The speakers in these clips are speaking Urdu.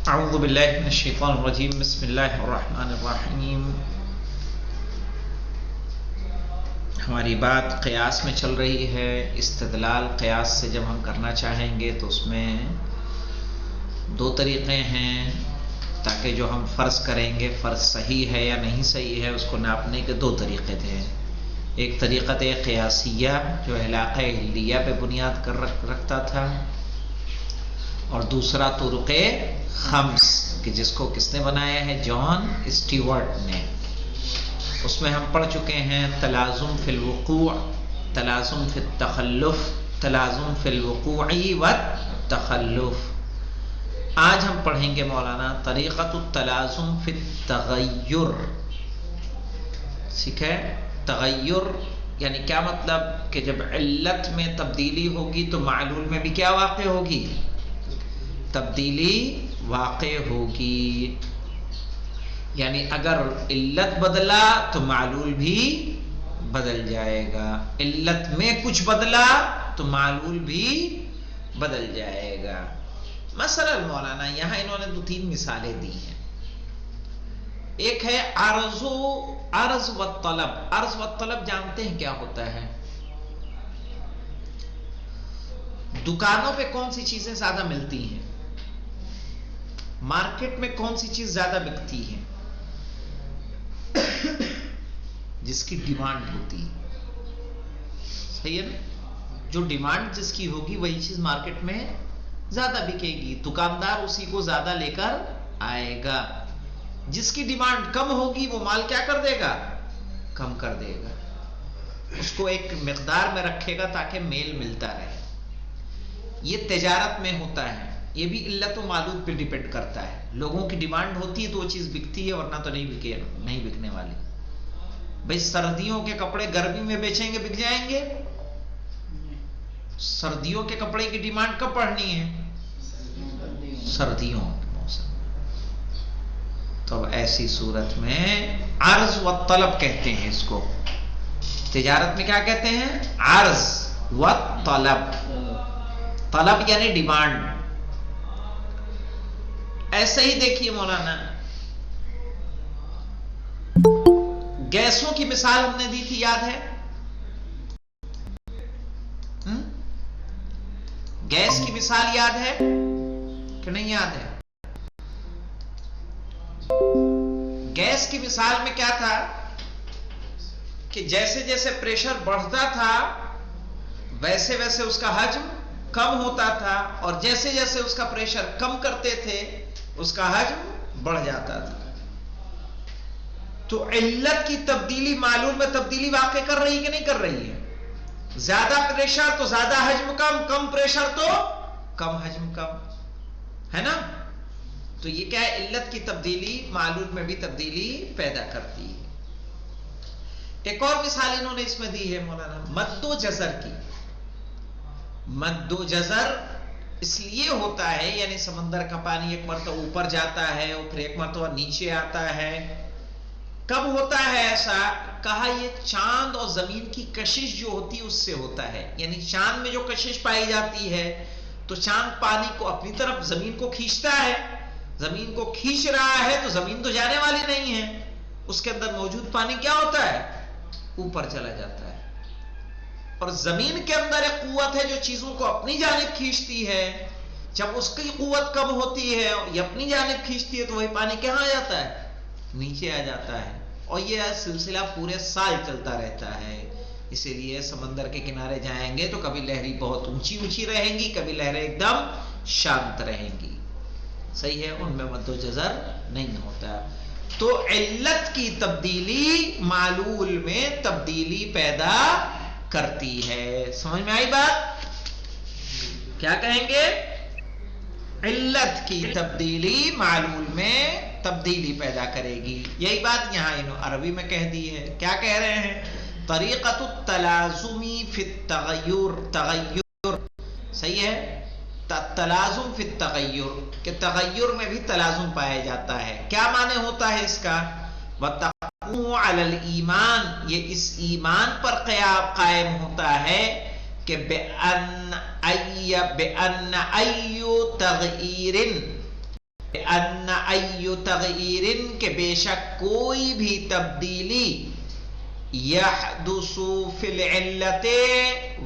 اعوذ باللہ من الشیطان الرجیم بسم اللہ الرحمن الرحیم۔ ہماری بات قیاس میں چل رہی ہے۔ استدلال قیاس سے جب ہم کرنا چاہیں گے تو اس میں دو طریقے ہیں، تاکہ جو ہم فرض کریں گے فرض صحیح ہے یا نہیں صحیح ہے اس کو ناپنے کے دو طریقے تھے۔ ایک طریقہ قیاسیہ جو علاقہ ہلیہ پہ بنیاد کر رکھتا تھا، اور دوسرا طرق خمس کہ جس کو کس نے بنایا ہے؟ جان اسٹیورٹ نے۔ اس میں ہم پڑھ چکے ہیں تلازم فی الوقوع، تلازم فی التخلف، تلازم فی الوقوع والتخلف۔ آج ہم پڑھیں گے مولانا طریقۃ التلازم فی التغیر۔ ٹھیک ہے، تغیر یعنی کیا مطلب؟ کہ جب علت میں تبدیلی ہوگی تو معلول میں بھی کیا واقع ہوگی؟ تبدیلی واقع ہوگی۔ یعنی اگر علت بدلا تو معلول بھی بدل جائے گا، علت میں کچھ بدلا تو معلول بھی بدل جائے گا۔ مثلا مولانا یہاں انہوں نے دو تین مثالیں دی ہیں۔ ایک ہے عرض و طلب۔ عرض و طلب جانتے ہیں کیا ہوتا ہے؟ دکانوں پہ کون سی چیزیں زیادہ ملتی ہیں؟ مارکیٹ میں کون سی چیز زیادہ بکتی ہے؟ جس کی ڈیمانڈ ہوتی ہے، صحیح ہے نا؟ جو ڈیمانڈ جس کی ہوگی وہی چیز مارکیٹ میں زیادہ بکے گی، دکاندار اسی کو زیادہ لے کر آئے گا۔ جس کی ڈیمانڈ کم ہوگی وہ مال کیا کر دے گا؟ کم کر دے گا، اس کو ایک مقدار میں رکھے گا تاکہ میل ملتا رہے۔ یہ تجارت میں ہوتا ہے، یہ بھی علت و معلول پہ ڈیپینڈ کرتا ہے۔ لوگوں کی ڈیمانڈ ہوتی ہے تو وہ چیز بکتی ہے، ورنہ تو نہیں بکنے والی۔ بھئی سردیوں کے کپڑے گرمی میں بیچیں گے، بک جائیں گے؟ سردیوں کے کپڑے کی ڈیمانڈ کب پڑنی ہے؟ سردیوں کے موسم۔ تو اب ایسی صورت میں عرض و طلب کہتے ہیں اس کو۔ تجارت میں کیا کہتے ہیں؟ عرض و طلب۔ طلب یعنی ڈیمانڈ۔ ایسے ہی دیکھیے مولانا، گیسوں کی مثال ہم نے دی تھی، یاد ہے؟ گیس کی مثال یاد ہے کہ نہیں یاد ہے؟ گیس کی مثال میں کیا تھا کہ جیسے جیسے پریشر بڑھتا تھا ویسے ویسے اس کا حجم کم ہوتا تھا، اور جیسے جیسے اس کا پریشر کم کرتے تھے اس کا حجم بڑھ جاتا تھا۔ تو علت کی تبدیلی معلول میں تبدیلی واقع کر رہی کہ نہیں کر رہی ہے؟ زیادہ پریشر تو زیادہ حجم کم، کم پریشر تو کم حجم کم، ہے نا؟ تو یہ کیا ہے؟ علت کی تبدیلی معلول میں بھی تبدیلی پیدا کرتی ہے۔ ایک اور مثال انہوں نے اس میں دی ہے مولانا، مد و جزر کی۔ مد و جزر اس لیے ہوتا ہے، یعنی سمندر کا پانی ایک مرتبہ اوپر جاتا ہے اور پھر ایک مرتبہ نیچے آتا ہے۔ کب ہوتا ہے ایسا؟ کہا یہ چاند اور زمین کی کشش جو ہوتی ہے اس سے ہوتا ہے۔ یعنی چاند میں جو کشش پائی جاتی ہے تو چاند پانی کو اپنی طرف زمین کو کھینچتا ہے، زمین کو کھینچ رہا ہے تو زمین تو جانے والی نہیں ہے، اس کے اندر موجود پانی کیا ہوتا ہے؟ اوپر چلا جاتا ہے۔ اور زمین کے اندر ایک قوت ہے جو چیزوں کو اپنی جانب کھینچتی ہے، جب اس کی قوت کم ہوتی ہے یہ اپنی جانب کھینچتی ہے تو وہی پانی کہاں آ جاتا ہے؟ نیچے آ جاتا ہے۔ اور یہ سلسلہ پورے سال چلتا رہتا ہے۔ اسی لیے سمندر کے کنارے جائیں گے تو کبھی لہریں بہت اونچی اونچی رہیں گی، کبھی لہریں ایک دم شانت رہیں گی، صحیح ہے؟ ان میں مد و جزر نہیں ہوتا۔ تو علت کی تبدیلی معلول میں تبدیلی پیدا کرتی ہے۔ سمجھ میں آئی بات؟ کیا کہیں گے؟ علت کی تبدیلی معلول میں تبدیلی پیدا کرے گی۔ یہی بات یہاں انہوں عربی میں کہہ دی ہے۔ کیا کہہ رہے ہیں؟ طریقۃ التلازم فی التغیر، تغیر، صحیح ہے؟ تلازم فی التغیر کہ تغیر میں بھی تلازم پایا جاتا ہے۔ کیا معنی ہوتا ہے اس کا؟ وَتَقُومُ عَلَى الْإِيمَانِ، یہ اس ایمان پر قائم ہوتا ہے کہ بِأَنَّ أَيُّ تَغْيِيرٍ ان ای تغییر کہ بے شک کوئی بھی تبدیلی یحدث فی العلت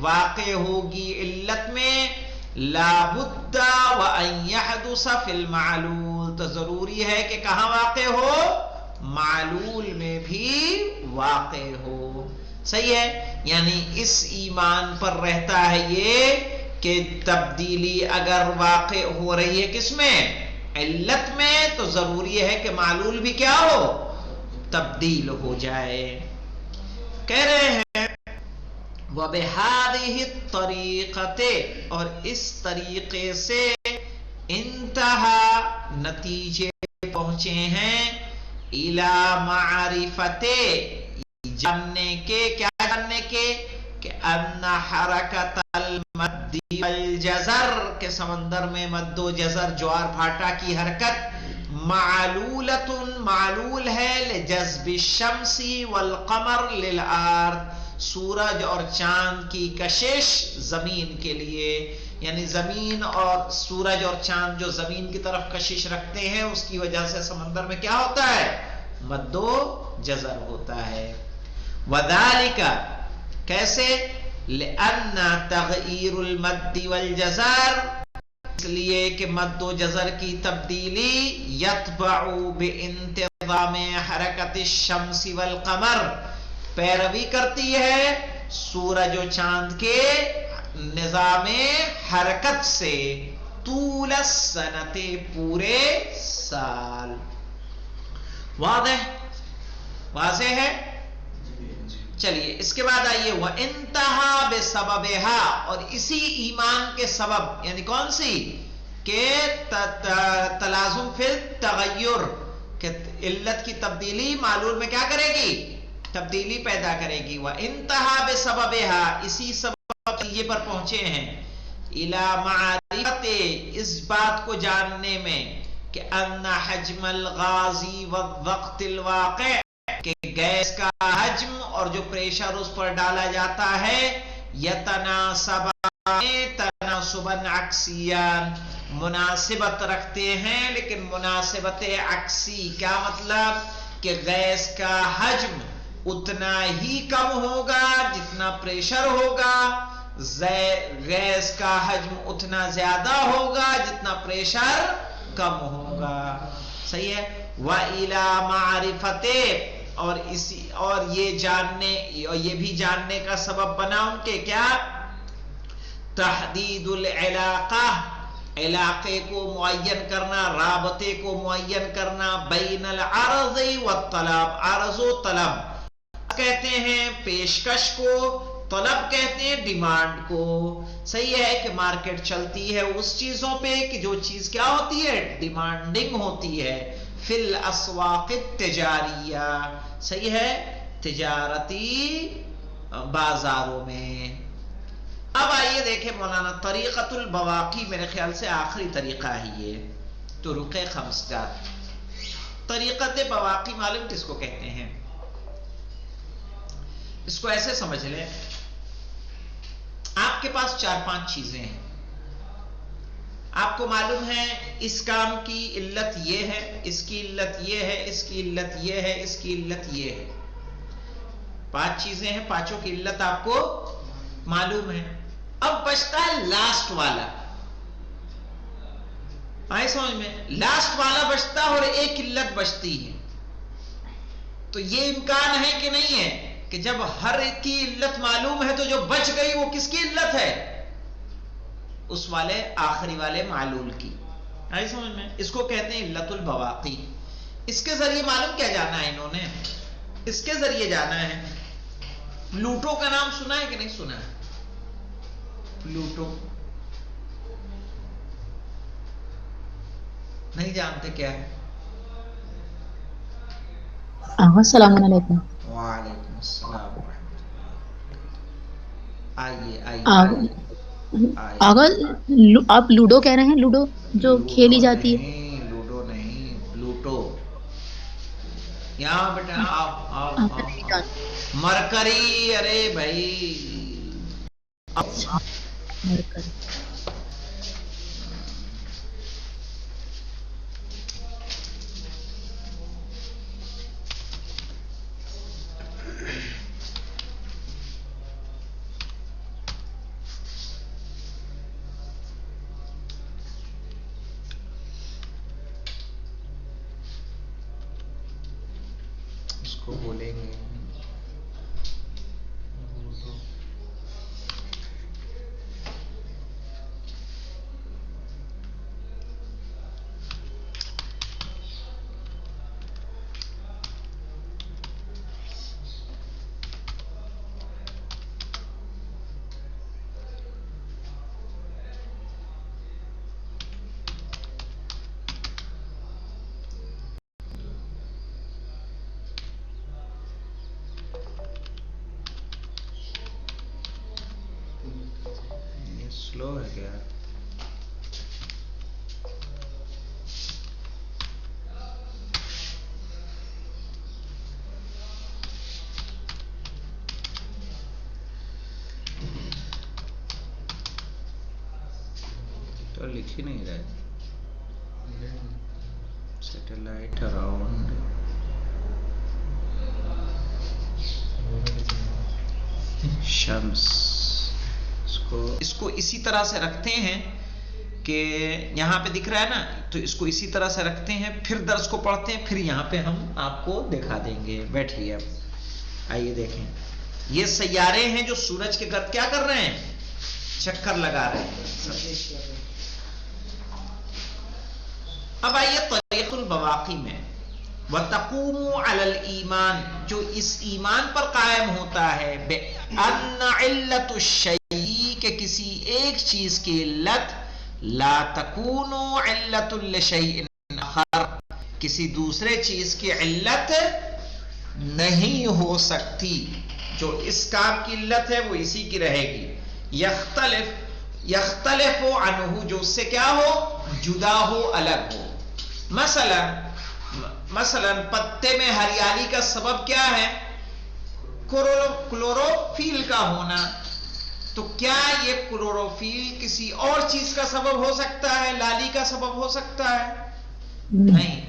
واقع ہوگی علت میں لا بد وان یحدث فی المعلول تو ضروری ہے کہ کہاں واقع ہو معلول میں بھی واقع ہو. صحیح ہے. یعنی اس ایمان پر رہتا ہے یہ کہ تبدیلی اگر واقع ہو رہی ہے کس میں علت میں تو ضروری ہے کہ معلول بھی کیا ہو تبدیل ہو جائے. کہہ رہے ہیں وَبِهَذِهِ الطَّرِيقَةِ اور اس طریقے سے انتہا نتیجے پہنچے ہیں اِلَى مَعْرِفَةِ جاننے کے کیا جاننے کے کہ ان حرکت المد والجزر کے سمندر میں مد و جزر جوار پھاٹا کی حرکت معلولۃ معلول ہے لجذب الشمس والقمر للارض سورج اور چاند کی کشش زمین کے لیے. یعنی زمین اور سورج اور چاند جو زمین کی طرف کشش رکھتے ہیں اس کی وجہ سے سمندر میں کیا ہوتا ہے مد و جزر ہوتا ہے. وذالک کیسے لأن تغییر المد والجزر اس لیے کہ مد و جزر کی تبدیلی یتبع بانتظام حرکت الشمس والقمر پیروی کرتی ہے سورج و چاند کے نظام حرکت سے طول السنت پورے سال. واضح ہے. چلیے اس کے بعد آئیے وَإِنْتَهَا بِسَبَبِهَا اور اسی ایمان کے سبب یعنی کون سی کہ تلازم فی التغیر کہ علت کی تبدیلی معلول میں کیا کرے گی تبدیلی پیدا کرے گی. وَإِنْتَهَا بِسَبَبِهَا اسی سبب یہ پر پہنچے ہیں اِلَى مَعْرِفَةِ اس بات کو جاننے میں کہ ان حجم الغازی والضغط الواقع کہ گیس کا حجم اور جو پریشر اس پر ڈالا جاتا ہے تناسباً عکسیان مناسبت رکھتے ہیں لیکن مناسبت عکسی کیا مطلب کہ گیس کا حجم اتنا ہی کم ہوگا جتنا پریشر ہوگا گیس کا حجم اتنا زیادہ ہوگا جتنا پریشر کم ہوگا. صحیح ہے. وَإِلَى مَعْرِفَةِ اور یہ جاننے اور یہ بھی جاننے کا سبب بنا ان کے کیا تحدید العلاقہ علاقے کو معین کرنا رابطے کو معین کرنا بین العرض والطلب عرض و طلب کہتے ہیں پیشکش کو طلب کہتے ہیں ڈیمانڈ کو. صحیح ہے کہ مارکیٹ چلتی ہے اس چیزوں پہ کہ جو چیز کیا ہوتی ہے ڈیمانڈنگ ہوتی ہے فی الاسواق التجاریہ. صحیح ہے تجارتی بازاروں میں. اب آئیے دیکھیں مولانا طریقۃ البواقی میرے خیال سے آخری طریقہ ہے یہ طرق خمس کا. طریقت بواقی معلوم کس کو کہتے ہیں اس کو ایسے سمجھ لیں آپ کے پاس 4-5 چیزیں ہیں آپ کو معلوم ہے اس کام کی علت یہ ہے اس کی علت یہ ہے اس کی علت یہ ہے اس کی علت یہ ہے 5 چیزیں ہیں 5 کی علت آپ کو معلوم ہے. اب بچتا ہے لاسٹ والا آئے سمجھ میں لاسٹ والا بچتا اور ایک علت بچتی ہے. تو یہ امکان ہے کہ نہیں ہے کہ جب ہر ایک کی علت معلوم ہے تو جو بچ گئی وہ کس کی علت ہے اس والے آخری والے معلول کی. آئی سمجھ میں اس کو کہتے ہیں علت البواقی. اس کے ذریعے معلوم کیا جانا ہے انہوں نے اس کے ذریعے جانا ہے پلوٹو کا نام سنا ہے کہ نہیں سنا ہے پلوٹو نہیں جانتے کیا ہے السلام علیکم. وعلیکم السلام آئیے آغا آپ لوڈو کہہ رہے ہیں لوڈو جو کھیلی جاتی ہے لوڈو نہیں پلوٹو یہاں بیٹا آپ مرکری ارے بھائی کو بولیں گے سلو ہے کیا؟ تو لکھ ہی نہیں رہے سیٹلائٹ اراؤنڈ شمس. اس کو اسی طرح سے رکھتے ہیں کہ یہاں پہ دکھ رہا ہے نا، تو اس کو اسی طرح سے رکھتے ہیں، پھر درس کو پڑھتے ہیں، پھر یہاں پہ ہم آپ کو دکھا دیں گے. بیٹھیے اب آئیے دیکھیں، یہ سیارے ہیں جو سورج کے گرد کیا کر رہے ہیں؟ چکر لگا رہے ہیں. اب آئیے طریق البواقی میں، وَتَقُومُ عَلَى الْإِيمَانِ، جو اس ایمان پر قائم ہوتا ہے، بِأَنَّ عِلَّةُ الشَّيْءِ، کہ کسی ایک چیز کی علت، لا تکون علت لشیء آخر، کسی دوسرے چیز کی علت نہیں ہو سکتی. جو اس کام کی علت ہے وہ اسی کی رہے گی. یختلف عنہ، جو اس سے کیا ہو؟ جدا ہو، الگ ہو. مثلا پتے میں ہریالی کا سبب کیا ہے؟ کلوروفیل کا ہونا. تو کیا یہ کلوروفیل کسی اور چیز کا سبب ہو سکتا ہے؟ لالی کا سبب ہو سکتا ہے؟ نہیں.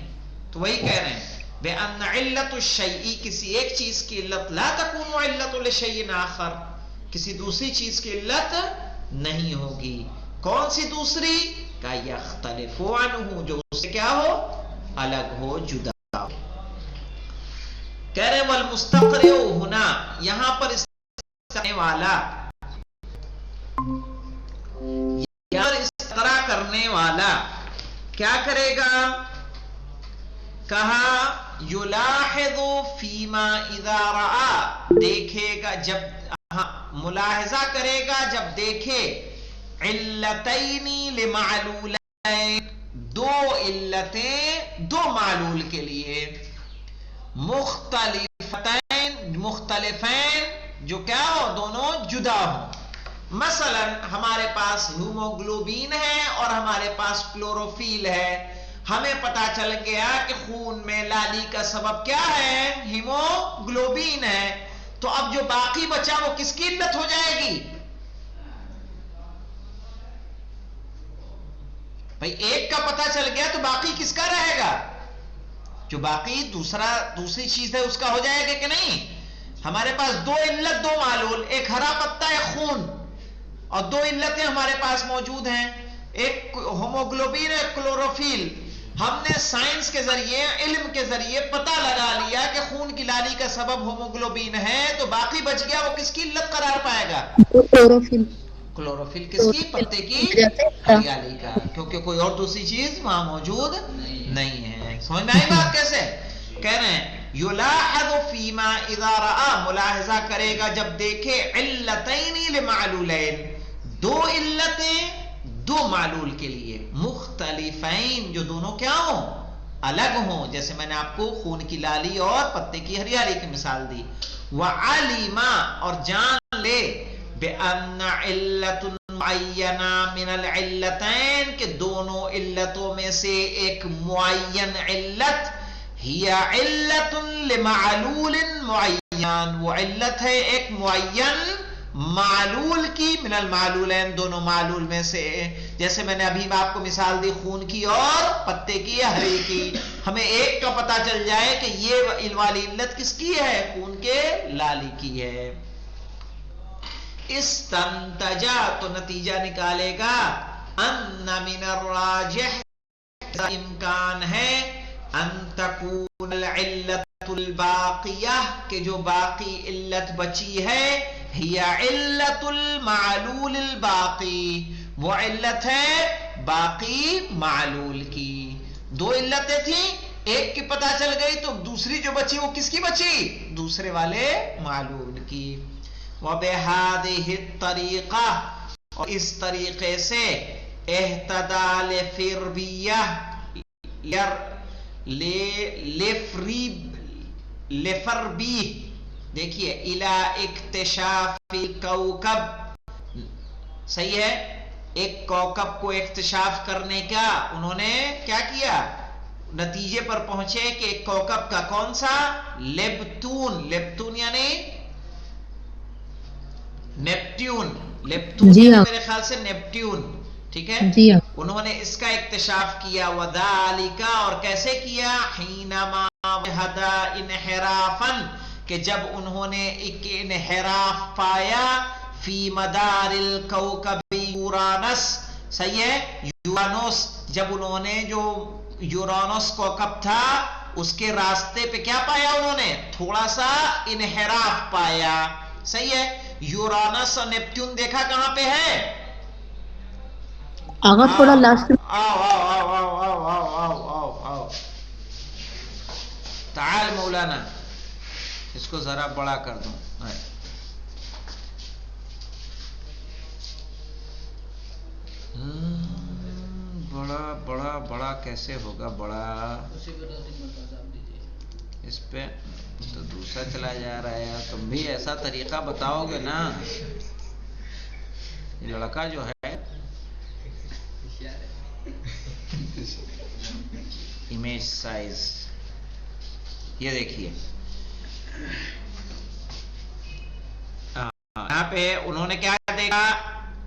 تو وہی کہہ رہے ہیں بِأَنَّ عِلَّةُ الشَّيْءِ، کسی ایک چیز کی علت، لا تکون علت لشیء آخر، کسی دوسری چیز کی علت نہیں ہوگی. کون سی دوسری؟ کا یختلف عنہ، جو اس سے کیا ہو؟ الگ ہو، جدا ہو. کہہ رہے والمستقرئ ہنا، یہاں پر کرنے والا، استقرا کرنے والا کیا کرے گا؟ کہا یلاحظ فیما اذا رآ، دیکھے گا جب، ملاحظہ کرے گا جب دیکھے، علتین لمعلولین، دو علتیں دو معلول کے لیے، مختلفین، جو کیا ہو؟ دونوں جدا ہو. مثلا ہمارے پاس ہیموگلوبین ہے اور ہمارے پاس کلوروفیل ہے. ہمیں پتا چل گیا کہ خون میں لالی کا سبب کیا ہے؟ ہیموگلوبین ہے. تو اب جو باقی بچا وہ کس کی علت ہو جائے گی؟ بھائی ایک کا پتا چل گیا تو باقی کس کا رہے گا؟ جو باقی دوسری چیز ہے اس کا ہو جائے گا کہ نہیں؟ ہمارے پاس دو علت، دو معلول، ایک ہرا پتا، ایک خون، اور دو علتیں ہمارے پاس موجود ہیں، ایک ہوموگلوبین، ایک کلوروفیل. ہم نے سائنس کے ذریعے، علم کے ذریعے پتہ لگا لیا کہ خون کی لالی کا سبب ہوموگلوبین ہے، تو باقی بچ گیا وہ کس کی علت قرار پائے گا؟ کلوروفل. کلوروفل کس کی؟ پتے کی ہریالی کا، کیونکہ کوئی اور دوسری چیز وہاں موجود نہیں ہے. سمجھ میں آئی بات کیسے؟ کہہ رہے ہیں یلاحظ فیما اذا رآ، ملاحظہ کرے گا جب دیکھے، علتین لمعلولین، دو علتیں دو معلول کے لیے، مختلفین، جو دونوں کیا ہوں؟ الگ ہوں. جیسے میں نے آپ کو خون کی لالی اور پتے کی ہریالی کی مثال دی. وعلم، اور جان لے، بأن علت معینہ من العلتین، کہ دونوں علتوں میں سے ایک معین علت، ہی علت لمعلول معین، وہ علت ہے ایک معین معلول کی، من المعلولین، دونوں معلول میں سے. جیسے میں نے ابھی آپ کو مثال دی خون کی اور پتے کی یا ہری کی. ہمیں ایک کا پتا چل جائے کہ یہ والی علت کس کی ہے؟ خون کے لالی کی ہے. استنتجا، تو نتیجہ نکالے گا، ان من الراجح، امکان ہے، ان تکون العلت الباقیہ کہ جو باقی علت بچی ہے ہی علت المعلول الباقی وہ علت ہے باقی معلول کی. دو علتیں تھیں ایک کی پتہ چل گئی تو دوسری جو بچی وہ کس کی بچی دوسرے والے معلول کی. وبہذہ الطریقہ اور اس طریقے سے اہتدى لفربیہ لفربی دیکھیے الى اکتشاف کوكب صحیح ہے ایک کوكب کو اکتشاف کرنے کا انہوں نے کیا کیا نتیجے پر پہنچے کہ ایک کوكب کا کون سا لیپتون لیپتون یعنی نیپٹیون لیپتون جی ہاں میرے خیال سے نیپٹیون ٹھیک ہے جی ہاں انہوں نے اس کا اکتشاف کیا وذالک اور کیسے کیا حینما ہدا انحرافا کہ جب انہوں نے ایک انحراف پایا فی مدار الکوكب یورانس صحیح ہے یورانوس جب انہوں نے جو یورانوس کوكب تھا اس کے راستے پہ کیا پایا انہوں نے تھوڑا سا انحراف پایا صحیح ہے یورانس اور نیپٹیون دیکھا کہاں پہ ہے آغا تھوڑا لاسٹ آؤ تعال مولانا اس کو ذرا بڑا کر دوں بڑا بڑا بڑا کیسے ہوگا بڑا اس پہ تو دوسرا چلا جا رہا ہے تم بھی ایسا طریقہ بتاؤ گے نا لڑکا جو ہے امیج سائز یہ دیکھیے یہاں پہ انہوں نے کیا دیکھا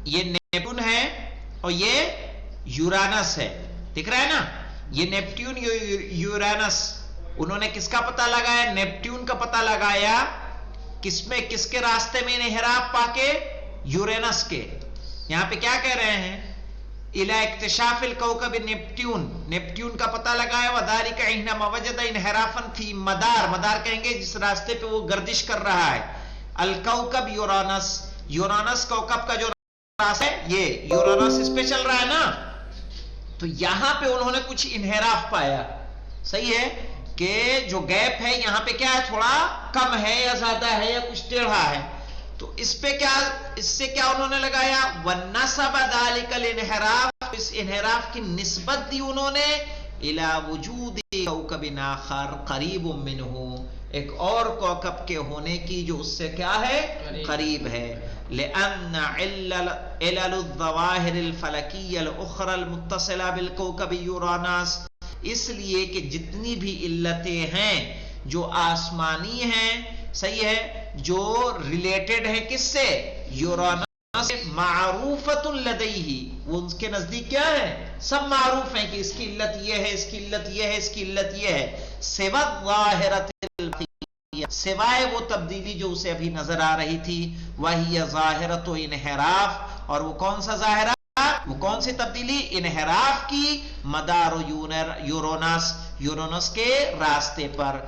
یہ نیپٹون ہے اور یہ یورانس ہے دکھ رہا ہے نا یہ نیپٹون یورانس انہوں نے کس کا پتہ لگایا نیپٹون کا پتہ لگایا کس میں کس کے راستے میں انحراف پا کے یورینس کے یہاں پہ کیا کہہ رہے ہیں الى اکتشاف الکوكب نیپٹیون نیپٹیون کا پتہ لگایا وذالک حینما وجد انحرافا فی مدار مدار کہیں گے جس راستے پہ وہ گردش کر رہا ہے الکوكب یورانس یورانس کوكب کا جو راستہ ہے یہ یورانس اس پہ چل رہا ہے نا تو یہاں پہ انہوں نے کچھ انحراف پایا صحیح ہے کہ جو گیپ ہے یہاں پہ کیا ہے تھوڑا کم ہے یا زیادہ ہے یا کچھ ٹیڑھا ہے تو اس پہ کیا اس سے کیا انہوں نے لگایا وَنَّسَبَ ذَلِكَ الْإِنْحِرَافِ اس انحراف کی نسبت دی انہوں نے إِلَى وُجُودِ كَوْكَبٍ آخَرٍ قَرِيبٌ مِّنْهُ ایک اور کوكب کے ہونے کی جو اس سے کیا ہے قریب ہے لِأَنَّ عِلَلُ الظَّوَاهِرِ الْفَلَكِيَّ الْأُخْرَى الْمُتَّصِلَةِ بِالْكَوْكَبِ یورانس اس لیے کہ جتنی بھی علتیں ہیں جو آسمانی ہیں صحیح ہے جو ریلیٹڈ ہے کس سے یورانس سے معروفۃ لدیہ وہ ان کے نزدیک کیا ہے سب معروف ہیں کہ اس کی علت یہ ہے اس کی علت یہ ہے اس کی علت یہ ہے سوى الظاہرۃ سوائے وہ تبدیلی جو اسے ابھی نظر آ رہی تھی وہی ظاہرۃ انحراف اور وہ کون سا ظاہرہ وہ کون سی تبدیلی انحراف کی مدار یورانس کے راستے پر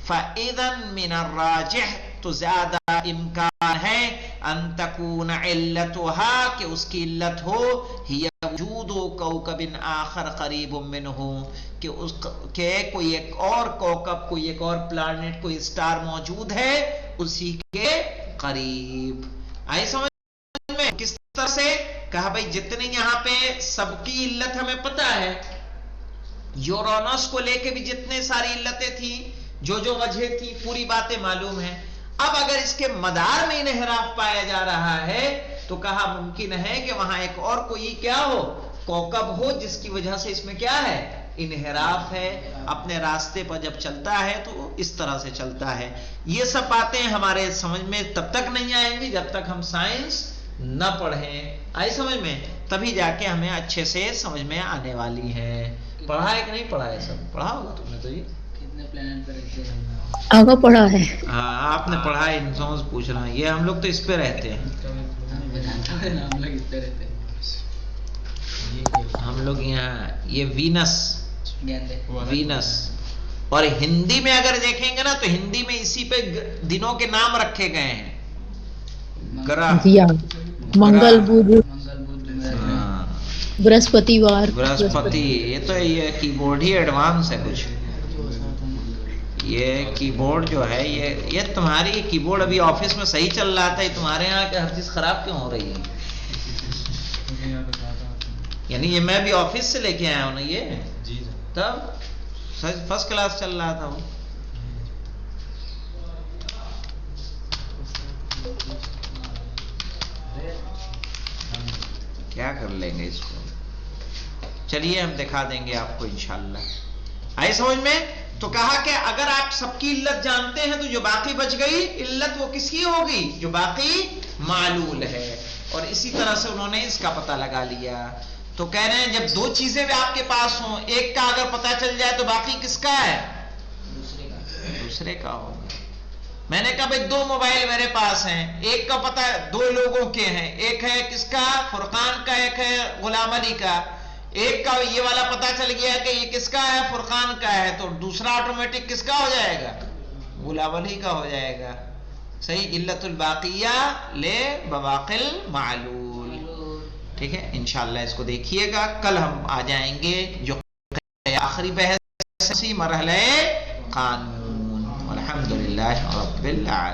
فَإِذًا مِنَ الرَّاجِحِ تو زیادہ امکان ہے ان تکون علتها کہ اس کی علت ہو ہی وجود کوكب آخر قریب منہ کہ کوئی ایک اور کوكب کوئی ایک اور پلانٹ کوئی اسٹار موجود ہے اسی کے قریب آئی سمجھ میں کس طرح سے کہا بھائی جتنے یہاں پہ سب کی علت ہمیں پتا ہے یورانس کو لے کے بھی جتنے ساری علتیں تھیں جو وجہ تھی پوری باتیں معلوم ہیں اب اگر اس کے مدار میں انحراف پایا جا رہا ہے تو کہا ممکن ہے کہ وہاں ایک اور کوئی کیا ہو کوكب ہو جس کی وجہ سے اس میں کیا ہے انحراف ہے اپنے راستے پر جب چلتا ہے تو اس طرح سے چلتا ہے یہ سب باتیں ہمارے سمجھ میں تب تک نہیں آئیں گی جب تک ہم سائنس نہ پڑھیں آئی سمجھ میں تبھی جا کے ہمیں اچھے سے سمجھ میں آنے والی ہے پڑھا ہے کہ نہیں پڑھا ہے سب پڑھا ہوگا تم نے تو یہ آگا پڑھا ہے ہاں آپ نے پڑھا ہے انسان پوچھ رہا ہے یہ ہم لوگ تو اس پہ رہتے ہیں ہم لوگ یہاں یہ وینس اور ہندی میں اگر دیکھیں گے نا تو ہندی میں اسی پہ دنوں کے نام رکھے گئے ہیں، گرہ، جی ہاں، منگل بدھ برہسپتی وار، برہسپتی، یہ کی بورڈ ہی ایڈوانس ہے کچھ. یہ کی بورڈ جو ہے یہ تمہاری کی بورڈ ابھی آفس میں صحیح چل رہا تھا، تمہارے یہاں کہ ہر چیز خراب کیوں ہو رہی ہے؟ یعنی یہ میں بھی آفس سے لے کے آیا ہوں نا یہ، تب فرسٹ کلاس چل رہا تھا وہ. کیا کر لیں گے اس کو، چلیے ہم دکھا دیں گے آپ کو انشاءاللہ. آئی سمجھ میں؟ تو کہا کہ اگر آپ سب کی علت جانتے ہیں تو جو باقی بچ گئی علت وہ کس کی ہوگی؟ جو باقی معلول ہے. اور اسی طرح سے انہوں نے اس کا پتہ لگا لیا. تو کہہ رہے ہیں جب دو چیزیں بھی آپ کے پاس ہوں، ایک کا اگر پتہ چل جائے تو باقی کس کا ہے؟ دوسرے کا ہوگا. میں نے کہا بھائی دو موبائل میرے پاس ہیں، ایک کا پتہ دو لوگوں کے ہیں، ایک ہے کس کا؟ فرقان کا، ایک ہے غلام علی کا. ایک کا یہ والا پتہ چل گیا کہ یہ کس کا ہے؟ فرقان کا ہے، تو دوسرا آٹومیٹک کس کا ہو جائے گا؟ غلام علی کا ہو جائے گا. صحیح، علت الباقیہ لے بواقل معلول. ٹھیک ہے، انشاءاللہ اس کو دیکھیے گا. کل ہم آ جائیں گے جو آخری بحث مرحلہ قانون. الحمدللہ رب العالمین.